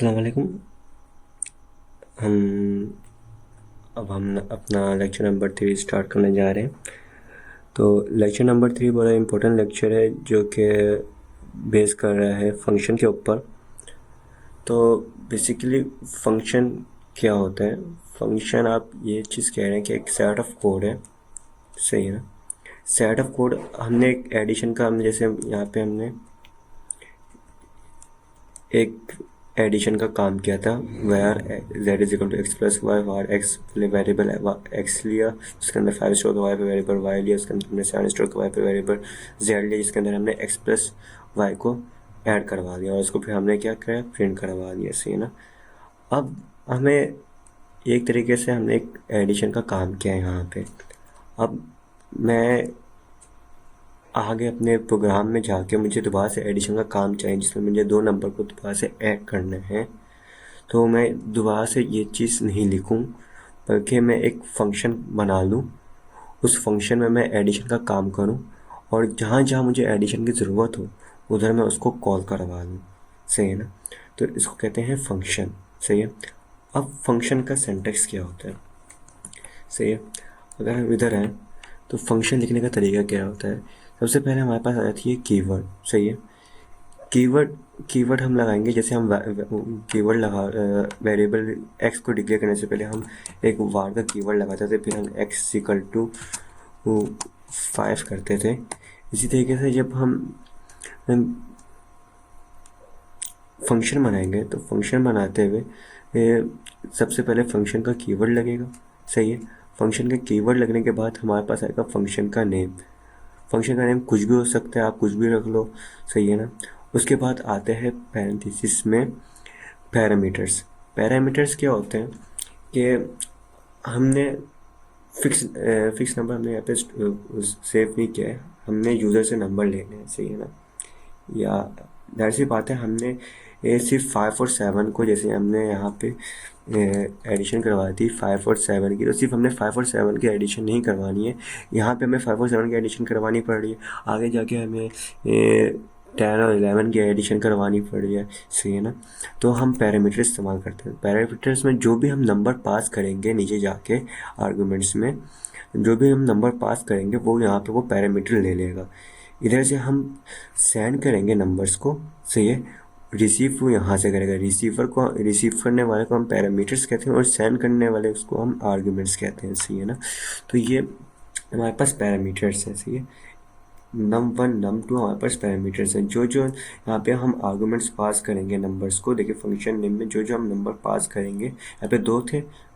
अस्सलाम वालेकुम। हम अपना लेक्चर नंबर 3 स्टार्ट करने जा रहे हैं। तो लेक्चर नंबर 3 बड़ा इम्पोर्टेंट लेक्चर है जो कि बेस कर रहा है फंक्शन के ऊपर। तो बेसिकली फंक्शन क्या होता है? फंक्शन, आप ये चीज़ कह रहे हैं कि एक सेट ऑफ कोड है, सही है ना? सेट ऑफ कोड, हमने एक एडिशन का, हमने जैसे यहाँ पे हमने एक एडिशन का काम किया था, where z is equal to x plus y, var x variable x लिया, उसके अंदर 5 स्टोर का वाई पे वेरिएबल वाई लिया, उसके अंदर हमने 7 स्टोर का वाई पे वेरिएबल जेड लिया, जिसके अंदर हमने एक्स प्लस वाई को ऐड करवा दिया और उसको फिर हमने क्या किया, प्रिंट करवा दिया, सही है ना? अब हमें एक तरीके से हमने एक एडिशन का काम किया है यहाँ पे। अब मैं आगे अपने प्रोग्राम में जाके मुझे दोबारा से एडिशन का काम चाहिए जिसमें मुझे 2 नंबर को दोबारा से ऐड करना है। तो मैं दोबारा से ये चीज़ नहीं लिखूं, बल्कि मैं एक फ़ंक्शन बना लूं, उस फंक्शन में मैं एडिशन का काम करूं और जहाँ जहाँ मुझे एडिशन की ज़रूरत हो उधर मैं उसको कॉल करवा लूं, सही है ना? तो इसको कहते हैं फंक्शन, सही है। अब फंक्शन का सिंटैक्स क्या होता है, सही है? अगर हम इधर हैं तो फंक्शन लिखने का तरीका क्या होता है? सबसे पहले हमारे पास आ जाती है कीवर्ड, सही है। कीवर्ड कीवर्ड हम लगाएंगे, जैसे हम कीवर्ड लगा वेरिएबल एक्स को डिक्लेयर करने से पहले हम एक वार का कीवर्ड लगाते थे, फिर हम एक्स इक्वल टू 5 करते थे। इसी तरीके से जब हम फंक्शन बनाएंगे तो फंक्शन बनाते हुए सबसे पहले फंक्शन का कीवर्ड लगेगा, सही है। फंक्शन का कीवर्ड लगने के बाद हमारे पास आएगा फंक्शन का नेम। फंक्शन का नेम कुछ भी हो सकता है, आप कुछ भी रख लो, सही है ना? उसके बाद आते हैं पैरेंथेसिस में पैरामीटर्स। पैरामीटर्स क्या होते हैं कि हमने फिक्स नंबर हमने यहाँ पे सेव नहीं किया है, हमने यूज़र से नंबर लेने हैं, सही है ना? या जाहिर सी बात है, हमने ये सिर्फ 5 और 7 को, जैसे हमने यहाँ पे एडिशन करवाई थी 5 और 7 की, तो सिर्फ हमने 5 और 7 की एडिशन नहीं करवानी है, यहाँ पे हमें 5 और 7 की एडिशन करवानी पड़ रही है। आगे जाके हमें 10 और 11 की एडिशन करवानी पड़ रही है, सही है ना? तो हम पैरामीटर इस्तेमाल करते हैं। पैरामीटर्स में जो भी हम नंबर पास करेंगे नीचे जाके आर्गूमेंट्स में, जो भी हम नंबर पास करेंगे वो यहाँ पे वो पैरामीटर ले लेगा। इधर से हम सेंड करेंगे नंबर्स को, सही है। रिसीव वो यहाँ से करेगा, रिसीव करने वाले को हम पैरामीटर्स कहते हैं और सेंड करने वाले उसको हम आर्गुमेंट्स कहते हैं, सही है ना? तो ये हमारे पास पैरामीटर्स हैं, सही है। num1 num2 हमारे पास पैरामीटर्स हैं। जो जो यहाँ पे हम आर्गुमेंट्स पास करेंगे नंबर्स को, देखिए फंक्शन नेम में जो जो हम नंबर पास करेंगे, यहाँ पे दो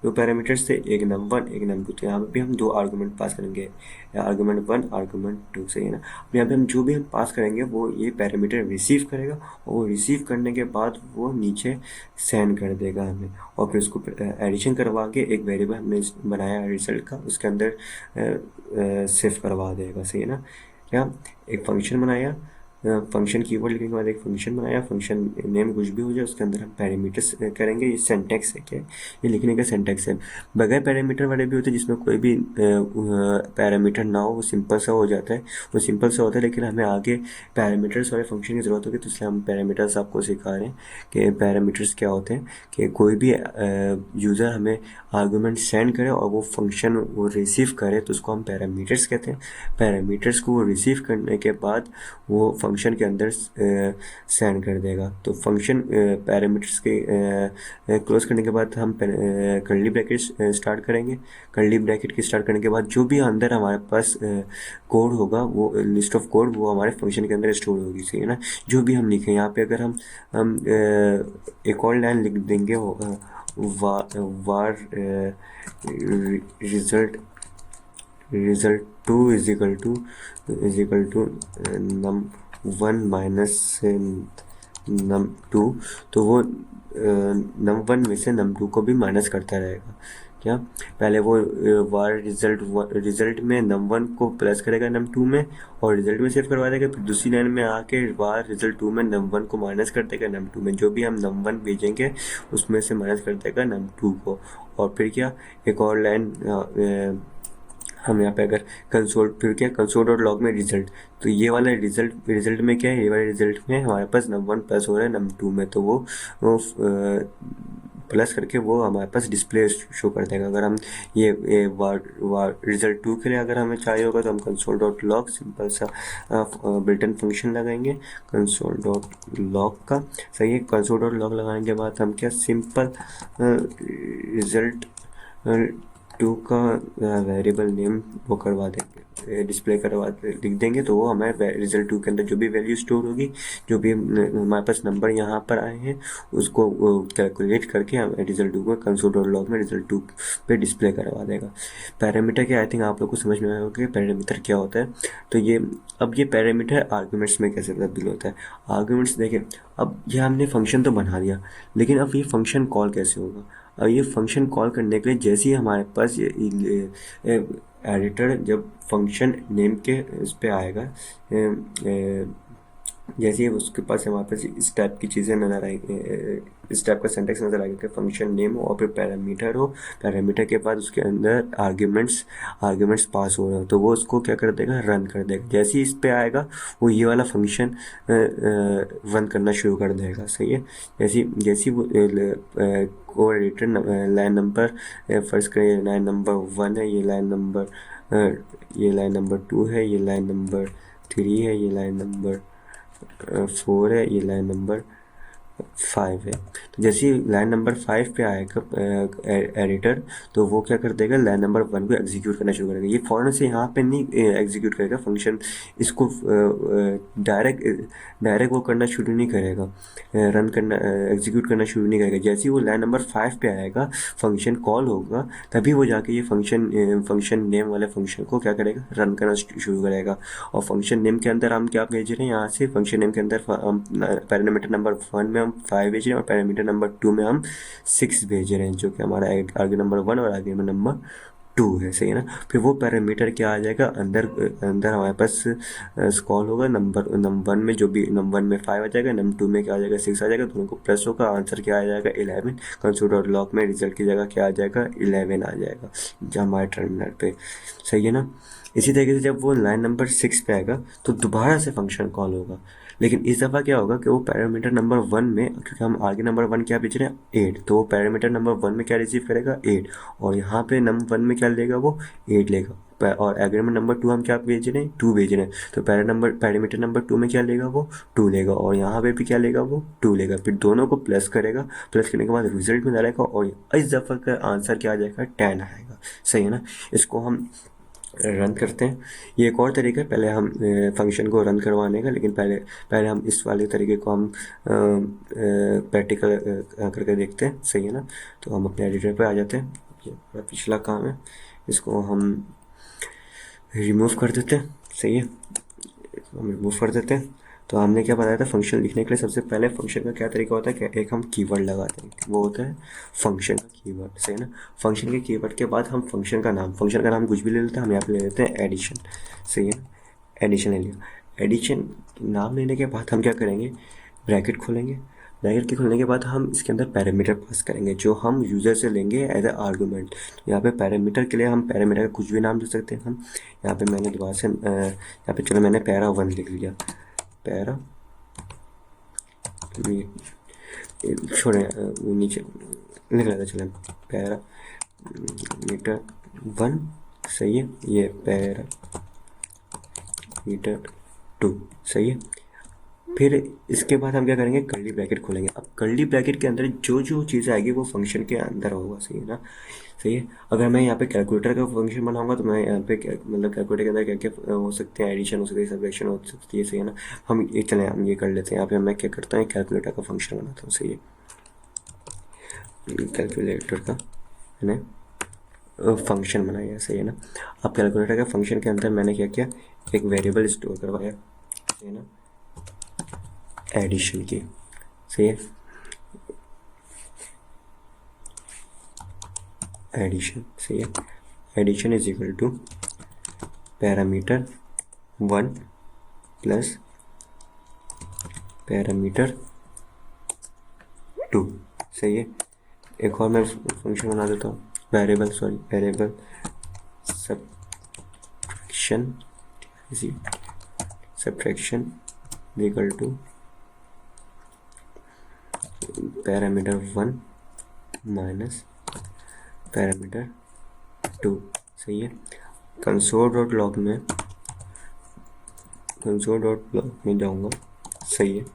पैरामीटर्स थे, एक num1 एक num2, तो यहाँ पे भी हम 2 आर्गुमेंट पास करेंगे, आर्गुमेंट 1 आर्गुमेंट 2, सही है ना? अब यहाँ पे हम जो भी हम पास करेंगे वो ये पैरामीटर रिसीव करेगा और वो रिसीव करने के बाद वो नीचे सेंड कर देगा हमें, और फिर उसको एडिशन करवा के एक वेरिएबल हमने बनाया रिजल्ट का, उसके अंदर सेव करवा देगा, सही है ना? क्या एक फंक्शन बनाया, फंक्शन कीवर्ड लिखने के बाद एक फंक्शन बनाया, फंक्शन नेम कुछ भी हो जाए उसके अंदर हम पैरामीटर्स करेंगे। ये सिंटैक्स है, क्या ये लिखने का सिंटैक्स है। बगैर पैरामीटर वाले भी होते हैं जिसमें कोई भी पैरामीटर ना हो, वो सिंपल सा हो जाता है, वो सिंपल सा होता है, लेकिन हमें आगे पैरामीटर्स वाले फंक्शन की ज़रूरत होगी, तो इसलिए हम पैरामीटर्स आपको सिखा रहे हैं कि पैरामीटर्स क्या होते हैं। कि कोई भी यूज़र हमें आर्गूमेंट सेंड करे और वो फंक्शन वो रिसीव करे तो उसको हम पैरामीटर्स कहते हैं। पैरामीटर्स को वो रिसीव करने के बाद वो फंक्शन के अंदर सेंड कर देगा। तो फंक्शन पैरामीटर्स के क्लोज करने के बाद हम कर्ली ब्रैकेट स्टार्ट करेंगे। कर्ली ब्रैकेट के स्टार्ट करने के बाद जो भी अंदर हमारे पास कोड होगा, वो लिस्ट ऑफ कोड वो हमारे फंक्शन के अंदर स्टोर होगी, सही है ना? जो भी हम लिखें यहाँ पे, अगर हम एक और लाइन लिख देंगे, var result 2 is equal to num1 minus num2, तो वो num1 में से num2 को भी माइनस करता रहेगा। क्या पहले वो वार रिजल्ट में num1 को प्लस करेगा num2 में और रिजल्ट में सेव करवा देगा, फिर दूसरी लाइन में आके वार रिजल्ट 2 में num1 को माइनस कर देगा num2 में, जो भी हम num1 भेजेंगे उसमें से माइनस कर देगा num2 को। और फिर क्या, एक और लाइन हम यहाँ पे अगर कंसोल, फिर क्या कंसोल डॉट लॉग में रिजल्ट, तो ये वाला रिजल्ट में क्या है, ये वाले रिजल्ट में हमारे पास num1 प्लस हो रहा है num2 में, तो वो प्लस करके वो हमारे पास डिस्प्ले शो कर देगा। अगर हम ये वार रिजल्ट 2 के लिए अगर हमें चाहिए होगा तो हम कंसोल डॉट लॉग सिंपल सा बिल्ट इन फंक्शन लगाएंगे कंसोल डॉट लॉग का। सही है, कंसोल डॉट लॉग लगाने के बाद हम क्या सिंपल रिजल्ट 2 का वेरिएबल नेम वो करवा देंगे, डिस्प्ले करवा लिख देंगे, तो वो हमारे रिजल्ट 2 के अंदर जो भी वैल्यू स्टोर होगी, जो भी हमारे पास नंबर यहाँ पर आए हैं उसको कैलकुलेट करके हम रिजल्ट 2 को कंसोल डॉट लॉग में रिजल्ट 2 पे डिस्प्ले करवा देगा। पैरामीटर के आई थिंक आप लोग को समझ में आया होगा कि पैरामीटर क्या होता है। तो ये अब ये पैरामीटर आर्गूमेंट्स में कैसे तब्दील होता है। आर्गूमेंट्स देखें, अब ये हमने फंक्शन तो बना दिया, लेकिन अब ये फंक्शन कॉल कैसे होगा। अब ये फंक्शन कॉल करने के लिए जैसे ही हमारे पास ये एडिटर जब फंक्शन नेम के इस पे आएगा, जैसे ही उसके पास हमारे पास इस टाइप की चीज़ें नज़र आएगी, इस टाइप का सेंटेक्स नज़र आएगा कि फंक्शन नेम हो और फिर पैरामीटर हो, पैरामीटर के बाद उसके अंदर आर्ग्यूमेंट्स पास हो रहे हो, तो वो उसको क्या कर देगा, रन कर देगा। जैसे ही इस पे आएगा वो ये वाला फंक्शन रन करना शुरू कर देगा। सही है, जैसी वो code editor line number first करें, लाइन नंबर 1 है, ये लाइन नंबर 2 है, ये लाइन नंबर 3 है, ये लाइन नंबर 4 है, ये लाइन नंबर 5 है। तो जैसे ही लाइन नंबर 5 पे आएगा एडिटर, तो वो क्या कर देगा, लाइन नंबर 1 को एग्जीक्यूट करना शुरू करेगा। ये फ़ौरन से यहाँ पे नहीं एग्जीक्यूट करेगा फंक्शन, इसको डायरेक्ट वो करना शुरू नहीं करेगा, रन करना एग्जीक्यूट करना शुरू नहीं करेगा। जैसे ही वो लाइन नंबर 5 पे आएगा, फंक्शन कॉल होगा, तभी वो जाके ये फंक्शन नेम वाले फंक्शन को क्या करेगा, रन करना शुरू करेगा। और फंक्शन नेम के अंदर हम क्या भेज रहे हैं, यहाँ से फंक्शन नेम के अंदर हम पैरामीटर नंबर 1 में हम 5 भेज रहे हैं और पैरामीटर नंबर 2 में हम 6 भेज रहे हैं, जो कि हमारा आर्ग्यूमेंट नंबर 1 और आर्ग्यूमेंट नंबर 2 है। सही है ना। फिर वो पैरामीटर क्या आ जाएगा, अंदर हमारे पास कॉल होगा, नंबर 1 में जो भी नंबर 1 में 5 आ जाएगा, नंबर 2 में क्या आ जाएगा, 6 आ जाएगा, दोनों को प्लस होगा, आंसर क्या आ जाएगा 11। कंसोल डॉट लॉग में रिजल्ट की जगह क्या आ जाएगा, 11 आ जाएगा जो हमारे टर्मिनल पे। सही है ना। इसी तरीके से जब वो लाइन नंबर 6 पे आएगा तो दोबारा से फंक्शन कॉल होगा, लेकिन इस दफ़ा क्या होगा कि वो पैरामीटर नंबर 1 में, क्योंकि हम आगे नंबर 1 क्या भेज रहे हैं 8, तो वो पैरामीटर नंबर 1 में क्या रिसीव करेगा 8, और यहाँ पे नंबर 1 में क्या लेगा वो 8 लेगा, और एग्रीमेंट नंबर 2 हम क्या भेज रहे हैं 2 भेज रहे हैं, तो पैरामीटर नंबर 2 में क्या लेगा वो 2 लेगा, और यहाँ पे भी क्या लेगा वो 2 लेगा। फिर दोनों को प्लस करेगा, प्लस करने के बाद रिजल्ट में डालेगा और इस दफ़ा का आंसर क्या आ जाएगा 10 आएगा। सही है ना। इसको हम रन करते हैं। ये एक और तरीका है पहले हम फंक्शन को रन करवाने का, लेकिन पहले हम इस वाले तरीके को हम प्रैक्टिकल करके देखते हैं। सही है ना। तो हम अपने एडिटर पे आ जाते हैं, ये पिछला काम है, इसको हम रिमूव कर देते हैं। सही है, इसको हम रिमूव कर देते हैं। तो हमने क्या बताया था, फंक्शन लिखने के लिए सबसे पहले फंक्शन का क्या तरीका होता है कि एक हम कीवर्ड लगाते हैं, वो होता है फंक्शन का कीवर्ड। सही है ना। फंक्शन के कीवर्ड के बाद हम फंक्शन का नाम कुछ भी ले लेते हैं, हम यहाँ पे ले लेते हैं एडिशन। सही है, एडिशन ले लिया। एडिशन नाम लेने के बाद हम क्या करेंगे, ब्रैकेट खोलेंगे, ब्रैकेट के खोलने के बाद हम इसके अंदर पैरामीटर पास करेंगे जो हम यूज़र से लेंगे एज ए आर्गूमेंट। यहाँ पे पैरामीटर के लिए हम पैरामीटर का कुछ भी नाम दे सकते हैं हम। यहाँ पे मैंने दोबारा से यहाँ पे चलो मैंने पैरा 1 लिख लिया, पैरा छोड़े नीचे लिख लेते चले, पैरा मीटर 1। सही है, ये पैरा मीटर 2। सही है। फिर इसके बाद हम क्या करेंगे, कर्ली ब्रैकेट खोलेंगे। अब कर्ली ब्रैकेट के अंदर जो जो चीज़ आएगी वो फंक्शन के अंदर होगा। सही है ना। सही है। अगर मैं यहाँ पे कैलकुलेटर का फंक्शन बनाऊंगा तो मैं यहाँ पे मतलब कैलकुलेटर के अंदर क्या क्या हो सकते हैं, एडिशन हो सकती है, सब्ट्रैक्शन हो सकती है। सही है ना। हम ये चले हम ये कर लेते हैं। यहाँ पे मैं क्या करता हूँ, कैलकुलेटर का फंक्शन बनाता हूँ। सही है, कैलकुलेटर का मैंने फंक्शन बनाया। सही है ना। अब कैलकुलेटर का फंक्शन के अंदर मैंने क्या किया, एक वेरिएबल स्टोर करवाया। सही है ना, एडिशन की। सही है, एडिशन। सही है, addition is equal to parameter 1 plus parameter 2। सही है। एक और मैं फंक्शन बना देता हूँ, वेरिएबल सब subtraction equal to parameter 1 minus parameter 2। सही है। कंसोल डॉट लॉग में जाऊंगा। सही है।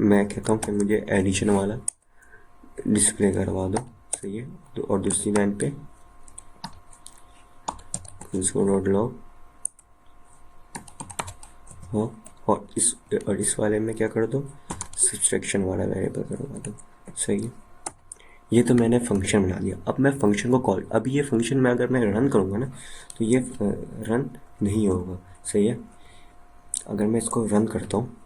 मैं कहता हूँ कि मुझे एडिशन वाला डिस्प्ले करवा दो। सही है। तो और दूसरी लाइन पे कंसोल डॉट लॉग और इस वाले में क्या कर दो, सब्ट्रैक्शन वाला वेरिएबल करवा दो। सही है। ये तो मैंने फंक्शन बना दिया। अब मैं फंक्शन को कॉल, अब ये फंक्शन में अगर मैं रन करूँगा ना तो ये रन नहीं होगा। सही है। अगर मैं इसको रन करता हूँ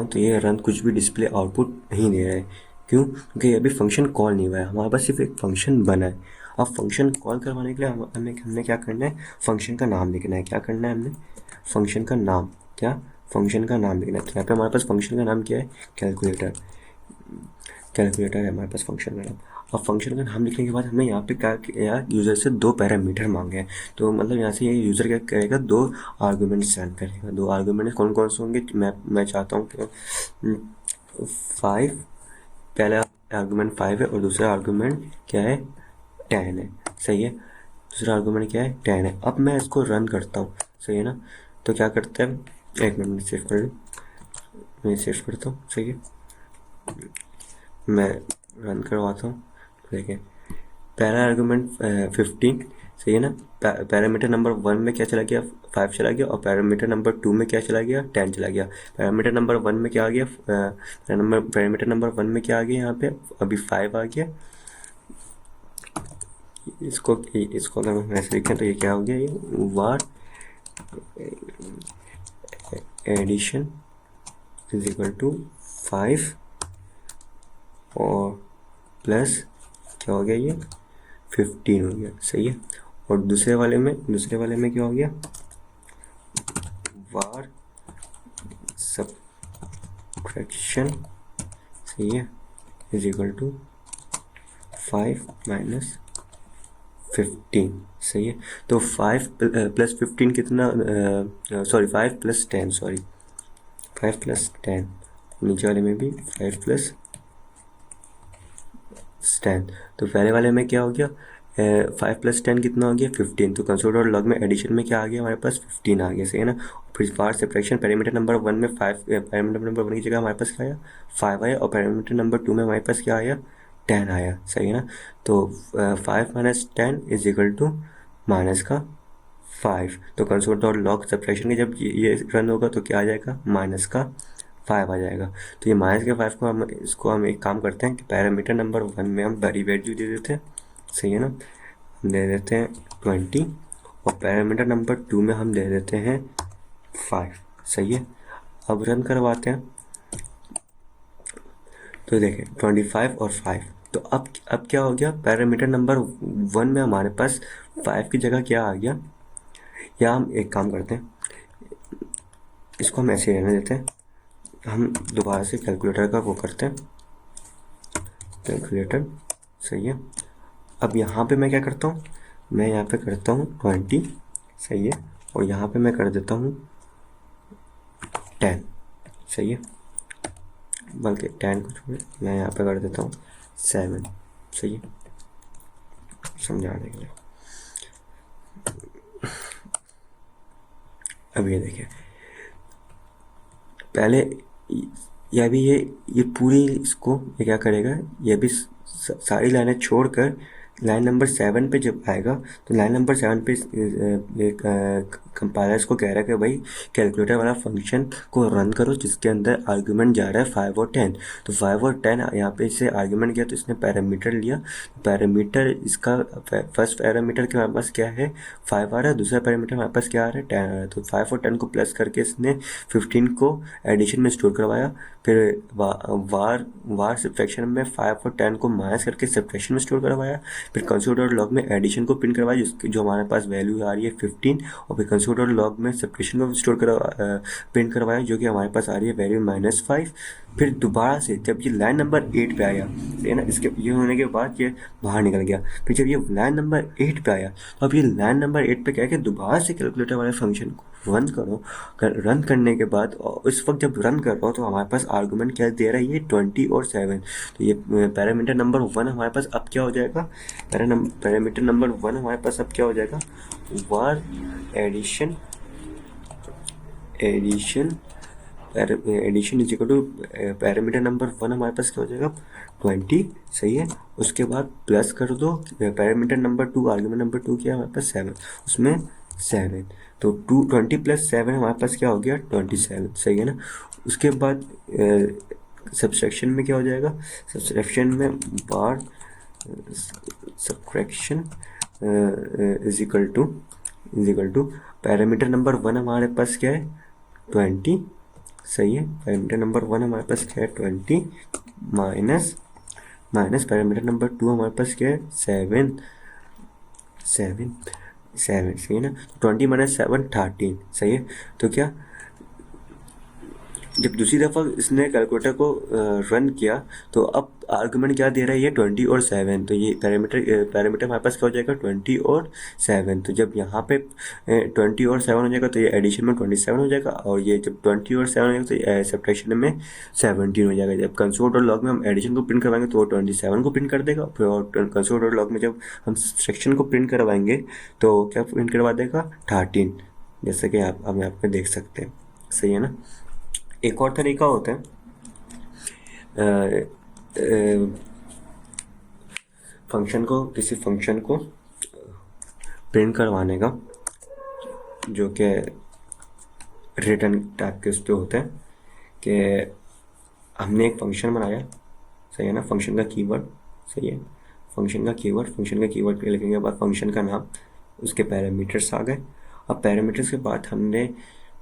तो ये रन कुछ भी डिस्प्ले आउटपुट नहीं दे रहा है। क्यों? क्योंकि अभी फंक्शन कॉल नहीं हुआ है, हमारे पास सिर्फ एक फंक्शन बना है। अब फंक्शन कॉल करवाने के लिए हमने क्या करना है, फंक्शन का नाम लिखना है। क्या करना है हमने, फंक्शन का नाम, क्या, फंक्शन का नाम लिखना है। तो यहाँ पे हमारे पास फंक्शन का नाम क्या है, कैलकुलेटर है हमारे पास फंक्शन का नाम। अब फंक्शन का नाम लिखने के बाद हमने यहाँ पे क्या किया, यूज़र से 2 पैरामीटर मांगे हैं। तो मतलब यहाँ से ये यूज़र क्या करेगा, 2 आर्गूमेंट सेंड करेगा। 2 आर्गूमेंट कौन कौन से होंगे, मैं चाहता हूँ कि 5, पहला आर्गूमेंट 5 है और दूसरा आर्गूमेंट क्या है, 10 है। सही है। दूसरा आर्गूमेंट क्या है, 10 है। अब मैं इसको रन करता हूँ। सही है ना। तो क्या करते हैं, एक मिनट में सेव कर लूँ, मैं सेव करता हूँ। सही है। मैं रन करवाता हूँ। देखिए पहला आर्गूमेंट 15। सही है ना। पैरामीटर नंबर 1 में क्या चला गया, 5 चला गया, और पैरामीटर नंबर 2 में क्या चला गया, 10 चला गया। पैरामीटर नंबर 1 में क्या आ गया, पैरामीटर नंबर 1 में क्या आ गया, यहाँ पे अभी 5 आ गया। इसको अगर हम ऐसे लिखें तो ये क्या हो गया, ये वार एडिशन इज इक्वल टू 5 और प्लस क्या हो गया, ये 15 हो गया। सही है। और दूसरे वाले में क्या हो गया, वार सब्ट्रैक्शन, सही है, इज इक्वल टू 5 माइनस 15। सही है। तो 5 प्लस 15 कितना, सॉरी 5 प्लस 10, सॉरी 5 प्लस 10, नीचे वाले में भी 5 प्लस 10। तो पहले वाले में क्या हो गया, 5 प्लस 10 कितना हो गया, 15। तो कंसोल डॉट लॉग में एडिशन में क्या आ गया, हमारे पास 15 आ गया। सही है ना। फिर वार सब्ट्रैक्शन, पैरामीटर नंबर 1 में 5, पैरामीटर नंबर 1 की जगह हमारे पास क्या आया, 5 आया, और पैरामीटर नंबर 2 में हमारे पास क्या आया, 10 आया। सही है ना। तो 5 minus 10 is equal to minus का 5। तो कंसोल डॉट लॉग सब्ट्रैक्शन के जब ये रन होगा तो क्या आ जाएगा, माइनस का 5 आ जाएगा। तो ये माइनस के 5 को हम एक काम करते हैं कि पैरामीटर नंबर 1 में हम बड़ी वैल्यू दे देते हैं। सही है ना। हम दे देते हैं 20, और पैरामीटर नंबर 2 में हम दे देते हैं 5। सही है। अब रन करवाते हैं तो देखें 25 और 5। तो अब क्या हो गया, पैरामीटर नंबर 1 में हमारे पास 5 की जगह क्या आ गया, या हम एक काम करते हैं, इसको हम ऐसे रहने देते हैं। हम दोबारा से कैलकुलेटर का वो करते हैं, कैलकुलेटर। सही है। अब यहाँ पे मैं क्या करता हूँ, मैं यहाँ पे करता हूँ 20। सही है। और यहाँ पे मैं कर देता हूँ 10। सही है। बल्कि 10 को छोड़ मैं यहाँ पे कर देता हूँ 7। सही है, समझाने के लिए। अब ये देखिए, पहले यह भी ये पूरी, इसको ये क्या करेगा, ये भी सारी लाइनें छोड़कर लाइन नंबर 7 पे जब आएगा तो लाइन नंबर 7 पे कंपाइलर को कह रहा है कि भाई कैलकुलेटर वाला फंक्शन को रन करो जिसके अंदर आर्गुमेंट जा रहा है 5 और 10। तो 5 और 10 यहाँ पे इसे आर्गुमेंट किया तो इसने पैरामीटर लिया। पैरामीटर इसका फर्स्ट पैरामीटर के हमारे पास क्या है, 5 आ रहा है, दूसरा पैरामीटर हमारे पास क्या आ रहा है, 10 आ रहा है। तो 5 और 10 को प्लस करके इसने 15 को एडिशन में स्टोर करवाया। फिर वार सब्ट्रैक्शन में 5 और 10 को माइनस करके सब्ट्रैक्शन में स्टोर करवाया। फिर कंसोल डॉट लॉग में एडिशन को प्रिंट करवाया जिसकी जो हमारे पास वैल्यू आ रही है 15, और फिर कंसोल डॉट लॉग में सब्ट्रैक्शन को स्टोर प्रिंट करवाया जो कि हमारे पास आ रही है वैल्यू -5। फिर दोबारा से जब ये लाइन नंबर 8 पे आया, है ना, इसके ये होने के बाद ये बाहर निकल गया। फिर जब ये लाइन नंबर 8 पे आया तो अब ये लाइन नंबर 8 पे क्या है कि दोबारा से कैलकुलेटर वाले फंक्शन को रन करो। रन करने के बाद उस वक्त जब रन कर रहा हो तो हमारे पास आर्गूमेंट क्या दे रहा है, ये 20 और 7। तो ये पैरामीटर नंबर 1 हमारे पास अब क्या हो जाएगा, पैरामीटर नंबर 1 हमारे पास अब क्या हो जाएगा, var addition addition addition is equal to parameter number 1 हमारे पास क्या हो जाएगा 20, सही है। उसके बाद प्लस कर दो पैरामीटर नंबर 2, आर्गुमेंट नंबर 2 क्या है हमारे पास 7, उसमें 7, तो 20 + 7 हमारे पास क्या हो गया 27, सही है ना। उसके बाद सब्सट्रैक्शन में क्या हो जाएगा, सब्सट्रैक्शन में var subtraction is equal to parameter number 1 हमारे पास क्या है 20, सही है। पैरामीटर नंबर 1 हमारे पास क्या है 20 माइनस पैरामीटर नंबर 2 हमारे पास क्या है 7, सही है ना। 20 - 7 13, सही है। तो क्या जब दूसरी दफ़ा इसने कैलकुलेटर को रन किया तो अब आर्गुमेंट क्या दे रहा है, ये 20 और 7, तो ये पैरामीटर हमारे पास क्या हो जाएगा 20 और 7। तो जब यहाँ पे 20 और 7 हो जाएगा तो ये एडिशन में 27 हो जाएगा, और ये जब 20 और 7 हो जाएगा तो ये सब्ट्रैक्शन में 17 हो जाएगा। जब कंसोल डॉट लॉग में हम एडिशन को प्रिंट करवाएंगे तो वो 27 को प्रिंट कर देगा, फिर कंसोल डॉट लॉग में जब हम सब्ट्रैक्शन को प्रिंट करवाएंगे तो क्या प्रिंट करवा देगा 13, जैसे कि आप हम यहाँ पे देख सकते हैं, सही है ना। एक और तरीका होता है किसी फंक्शन को प्रिंट करवाने का, जो कि रिटर्न टाइप के उस पे होते हैं कि हमने एक फंक्शन बनाया, सही है ना, फंक्शन का कीवर्ड, सही है, फंक्शन का कीवर्ड के लिखने के बाद फंक्शन का नाम, उसके पैरामीटर्स आ गए। अब पैरामीटर्स के बाद हमने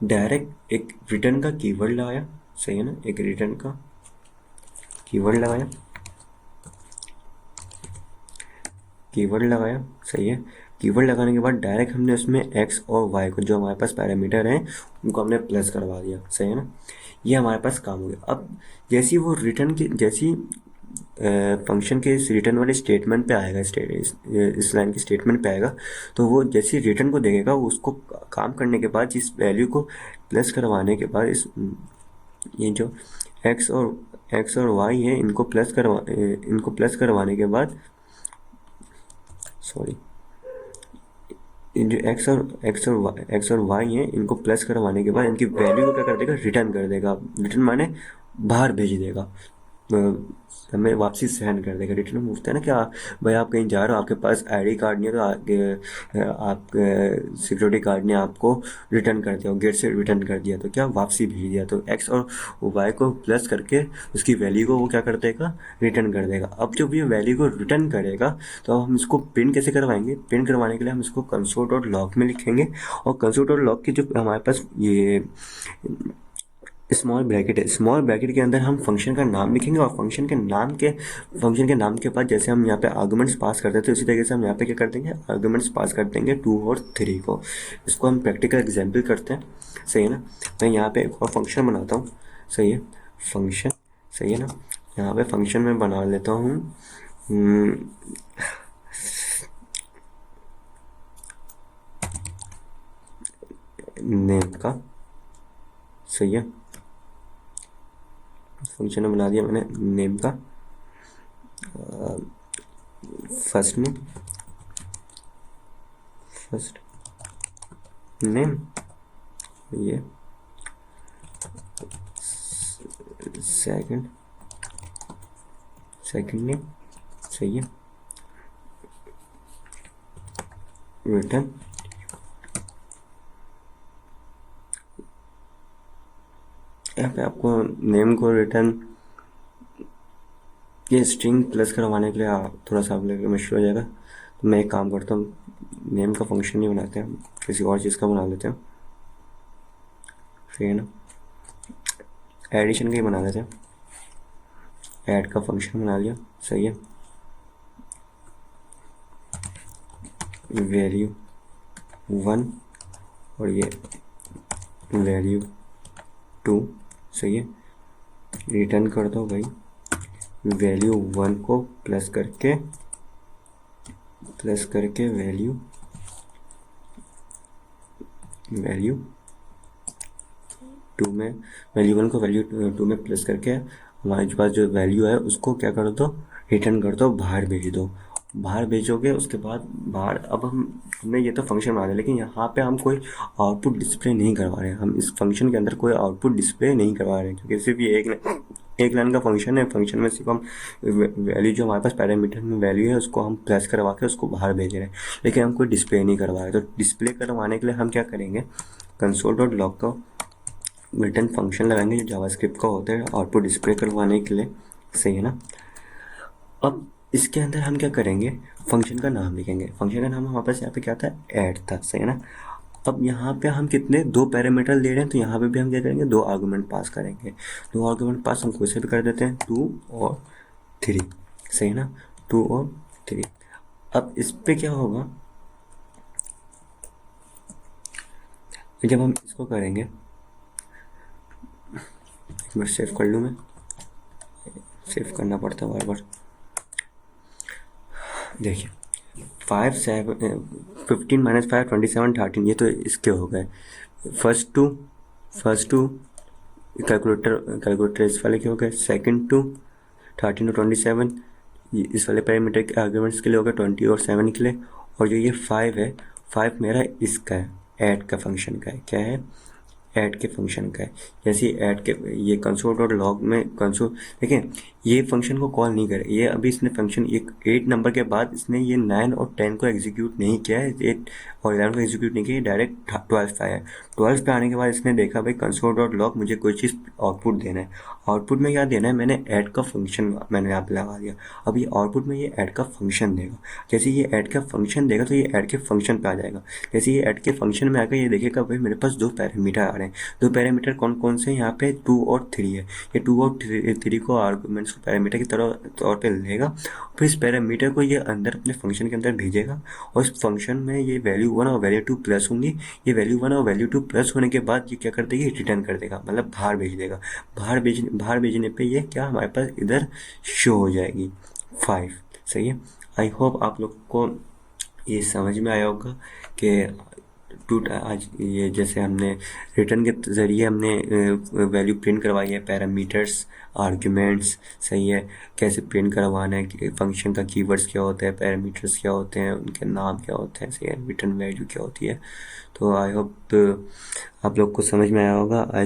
डायरेक्ट एक रिटर्न का कीवर्ड लगाया, सही है ना, एक रिटर्न का कीवर्ड लगाया, सही है। कीवर्ड लगाने के बाद डायरेक्ट हमने उसमें एक्स और वाई को, जो हमारे पास पैरामीटर हैं, उनको हमने प्लस करवा दिया, सही है ना। ये हमारे पास काम हो गया। अब जैसी वो रिटर्न की जैसी फंक्शन के इस रिटर्न वाले स्टेटमेंट पे आएगा, इस लाइन के स्टेटमेंट पे आएगा, तो वो जैसी रिटर्न को देखेगा वो उसको काम करने के बाद इस वैल्यू को प्लस करवाने के बाद ये जो एक्स और वाई है इनको प्लस करवाने के बाद, सॉरी, जो एक्स और वाई है इनको प्लस करवाने के बाद इनकी वैल्यू को क्या कर देगा, रिटर्न कर देगा। रिटर्न माने बाहर भेज देगा, हमें वापसी सेंड कर देगा। रिटर्न में पूछता है ना क्या भाई आप कहीं जा रहे हो, आपके पास आईडी कार्ड नहीं है तो आप सिक्योरिटी गार्ड ने आपको रिटर्न कर दिया, गेट से रिटर्न कर दिया, तो क्या वापसी भेज दिया, तो एक्स और वाई को प्लस करके उसकी वैल्यू को वो क्या कर देगा, रिटर्न कर देगा। अब जब ये वैल्यू को रिटर्न करेगा तो हम इसको प्रिंट कैसे करवाएंगे, प्रिंट करवाने के लिए हम इसको कंसोल डॉट लॉग में लिखेंगे, और कंसोल डॉट लॉग की जो हमारे पास ये स्मॉल ब्रैकेट है, स्मॉल ब्रैकेट के अंदर हम फंक्शन का नाम लिखेंगे, और फंक्शन के नाम के बाद जैसे हम यहाँ पे आर्गुमेंट्स पास करते थे उसी तरीके से हम यहाँ पे क्या कर देंगे, आर्गुमेंट्स पास कर देंगे 2 और 3 को। इसको हम प्रैक्टिकल एग्जाम्पल करते हैं, सही है ना। मैं यहाँ पे एक और फंक्शन बनाता हूँ, सही है, फंक्शन, सही है ना। यहाँ पे फंक्शन में बना लेता हूँ नेम का, सही है, फंक्शन बना दिया मैंने नेम का, फर्स्ट नेम, ये सेकंड नेम, सही है, रिटर्न, यहाँ पे आपको नेम को रिटर्न ये स्ट्रिंग प्लस करवाने के लिए थोड़ा सा आप लोगों मुश्किल हो जाएगा, तो मैं एक काम करता हूँ, नेम का फंक्शन नहीं बनाते हैं, किसी और चीज़ का बना लेते हैं, सही है ना। एडिशन का ही बना लेते हैं, ऐड का फंक्शन बना लिया, सही है। वैल्यू 1 और ये वैल्यू 2, सही है। रिटर्न कर दो भाई, वैल्यू 1 को प्लस करके वैल्यू 2 में, वैल्यू 1 को वैल्यू 2 में प्लस करके हमारे पास जो वैल्यू है उसको क्या कर दो, रिटर्न कर दो, बाहर भेज दो। बाहर भेजोगे उसके बाद बाहर, अब हमने ये तो फंक्शन बना दिया, लेकिन यहाँ पे हम कोई आउटपुट डिस्प्ले नहीं करवा रहे हैं। हम इस फंक्शन के अंदर कोई आउटपुट डिस्प्ले नहीं करवा रहे हैं, क्योंकि सिर्फ ये एक लाइन का फंक्शन है। फंक्शन में सिर्फ हम वैल्यू, जो हमारे पास पैरामीटर में वैल्यू है उसको हम प्लस करवा के उसको बाहर भेज रहे हैं, लेकिन हम कोई डिस्प्ले नहीं करवा रहे। तो डिस्प्ले करवाने के लिए हम क्या करेंगे, console.log का रिटर्न फंक्शन लगाएंगे जो जावास्क्रिप्ट का होता है आउटपुट डिस्प्ले करवाने के लिए, सही है ना। अब इसके अंदर हम क्या करेंगे, फंक्शन का नाम लिखेंगे। फंक्शन का नाम हमारे पास यहाँ पे क्या था, ऐड था, सही है ना। अब यहाँ पे हम कितने, 2 पैरामीटर ले रहे हैं, तो यहाँ पे भी हम क्या करेंगे, 2 आर्गुमेंट पास करेंगे। 2 आर्गुमेंट पास हम कोई से भी कर देते हैं, 2 और 3, सही है ना, 2 और 3। अब इस पे क्या होगा, जब हम इसको करेंगे, एक बार सेव कर लूँ मैं, सेव करना पड़ता है बार बार। देखिए 15 - 5 27 13, ये तो इसके हो गए। फर्स्ट टू कैलकुलेटर इस वाले के हो गए। सेकंड टू 13 और 27 इस वाले पैरामीटर के आर्ग्यूमेंट्स के लिए हो गए, 20 और 7 के लिए। और जो ये 5 है, 5 मेरा इसका है, ऐड का फंक्शन का है। क्या है, ऐड के फंक्शन का है। जैसे ऐड के ये console.log में कंसोल, देखें ये फंक्शन को कॉल नहीं करे, ये अभी इसने फंक्शन 8 नंबर के बाद इसने ये 9 और 10 को एग्जीक्यूट नहीं किया है, 8 और 11 को एग्जीक्यूट नहीं किया, डायरेक्ट 12 पे आया। 12 पे आने के बाद इसने देखा भाई console.log मुझे कोई चीज़ आउटपुट देना है। आउटपुट में क्या देना है, मैंने ऐड का फंक्शन मैंने यहाँ पे लगा दिया। अब ये आउटपुट में ये ऐड का फंक्शन देगा। जैसे ये ऐड का फंक्शन देगा तो ये ऐड के फंक्शन पे आ जाएगा। जैसे ये ऐड के फंक्शन में आकर ये देखेगा भाई मेरे पास 2 पैरामीटर आ रहे हैं। 2 पैरामीटर कौन कौन से, यहाँ पे 2 और 3 है। ये 2 और 3 को आर्गुमेंट्स को पैरामीटर की तौर पे लेगा, फिर इस पैरामीटर को ये अंदर अपने फंक्शन के अंदर भेजेगा, और इस फंक्शन में ये वैल्यू 1 और वैल्यू 2 प्लस होंगी। ये वैल्यू 1 और वैल्यू 2 प्लस होने के बाद ये क्या कर देगी, रिटर्न कर देगा, मतलब बाहर भेज देगा। बाहर भेजने पे ये क्या हमारे पास इधर शो हो जाएगी 5, सही है। आई होप आप लोग को ये समझ में आया होगा कि आज ये जैसे हमने रिटर्न के ज़रिए हमने वैल्यू प्रिंट करवाई है, पैरामीटर्स, आर्ग्यूमेंट्स, सही है, कैसे प्रिंट करवाना है, फंक्शन का कीवर्ड्स क्या होता है, पैरामीटर्स क्या होते हैं, उनके नाम क्या होते हैं, सही है, रिटर्न वैल्यू क्या होती है। तो आई होप आप लोग को समझ में आया होगा। आज